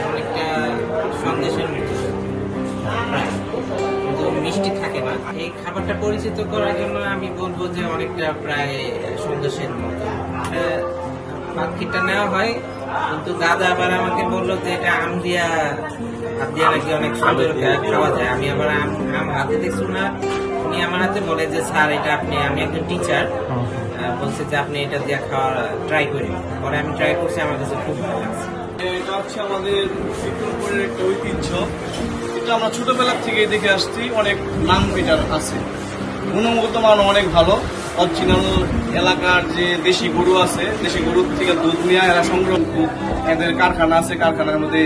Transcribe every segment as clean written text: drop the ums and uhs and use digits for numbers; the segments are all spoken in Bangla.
অনেকটা সন্দেশের মতো প্রায়, কিন্তু মিষ্টি থাকে না। এই খাবারটা পরিচিত করার জন্য আমি বলবো যে অনেকটা প্রায় সন্দেশের মতো। পাখিটা নেওয়া হয়, কিন্তু দাদা আবার আমাকে বললো যে এটা আম দিয়া হাত দিয়া নাকি অনেক সুন্দর খাওয়া যায়। আমি আবার আম হাতে দেখছি না, উনি আমার হাতে বলে যে স্যার এটা আপনি, আমি একজন টিচার, বলছে যে আপনি এটা দিয়ে খাওয়া ট্রাই করি। পরে আমি ট্রাই করছি, আমার কাছে খুব ভালো লাগছে। এটা হচ্ছে আমাদের বিক্রমপুরের একটা ঐতিহ্য। এটা আমরা ছোটবেলা থেকে দেখে আসছি, অনেক নাম এটার আছে, গুণগত মান অনেক ভালো। অরিজিনাল এলাকার যে দেশি গরু আছে, দেশি গরুর থেকে দুধ নিয়ে এরা সংগ্রহ, এদের কারখানা আছে, কারখানার মধ্যে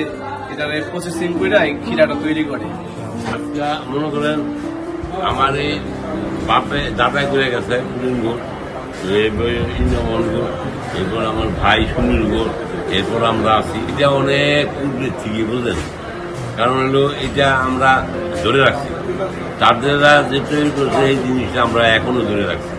এটার প্রসেসিং করে এই ক্ষীরাটা তৈরি করে। মনে করেন আমার এই বাপে দাদা করে গেছে পুলিনগড়, ইন্দ্রমন গোড়, এরপর আমার ভাই সুনীল গোড়, এরপর আমরা আছি। এটা অনেক পূর্বের থেকে বুঝলেন, কারণ হলো এটা আমরা ধরে রাখছি, তাদের যে তৈরি করছে এই জিনিসটা আমরা এখনো ধরে রাখছি।